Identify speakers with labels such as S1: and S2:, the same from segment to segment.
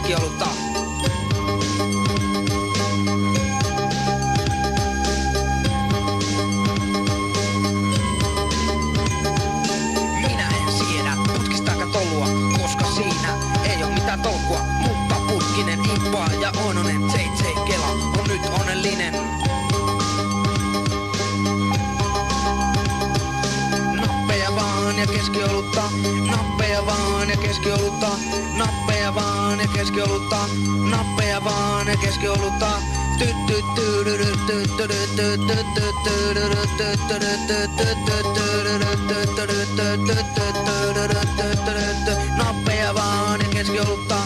S1: keskiolutta. Minä en siedä putkistaakaan tolua, koska siinä ei oo mitään tolkkua. Mutta putkinen impaa ja ononen JJ Kela on nyt onnellinen. Nappeja vaan ja keskiolutta, nappeja vaan ja keskiolutta, nappeja vaan ja keskiolutta, nappeja vaan ja keskiolutta. Nappeja vaan ja keskiolutta,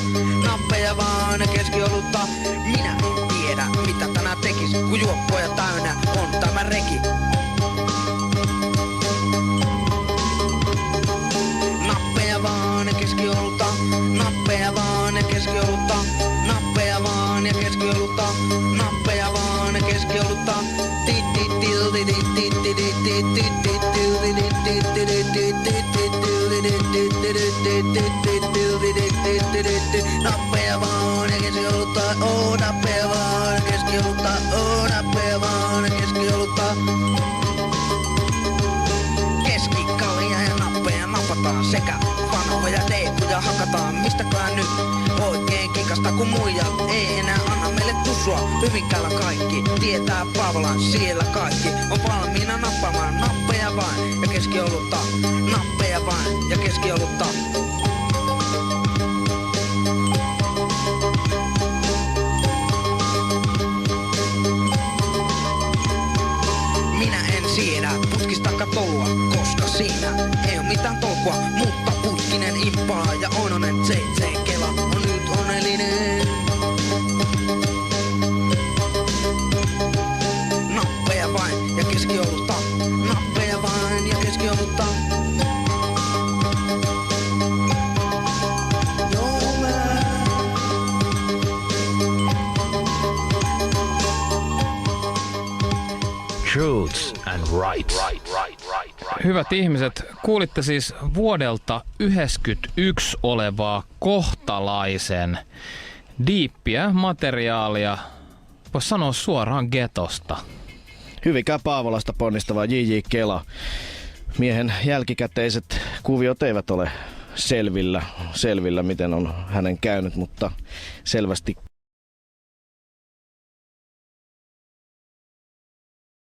S1: nappeja vaan ja keskiolutta. Minä en tiedä mitä tänään tekis, kun juoppoja täynnä on tämä reki. Nappeja vaan ja keskiolutta, nappeja vaan ja keskiolutta, nappeja vaan ja keskiolutta, nappeja vaan ja keskiolutta. Nappeja vaan ja keskiolutta, oo nappeja vaan ja keskiolutta, oo nappeja vaan ja keskiolutta. Keskikalia ja nappeja napataan sekä vanhoja teippuja hakataan. Mistäkään nyt oikein kikasta kun muija ei enää anna meille tusua. Hyvinkäällä kaikki tietää Pavolan, siellä kaikki on valmiina nappamaan. Nappeja vain ja keskiolutta, nappeja vain ja keskiolutta. Minä en siedä putkistaakaan tolua, koska siinä ei oo mitään tolkkua. Mutta putkinen impaa ja ononen JJ Kela on nyt onnellinen. Nappeja vain ja keskiolutta, nappeja vain ja keskiolutta.
S2: Truths and Rights.
S3: Hyvät ihmiset, kuulitte siis vuodelta 1991 olevaa kohtalaisen diippiä materiaalia, voisi sanoa suoraan getosta.
S4: Hyvinkään Paavolasta ponnistava JJ Kela. Miehen jälkikäteiset kuviot eivät ole selvillä, miten on hänen käynyt, mutta selvästi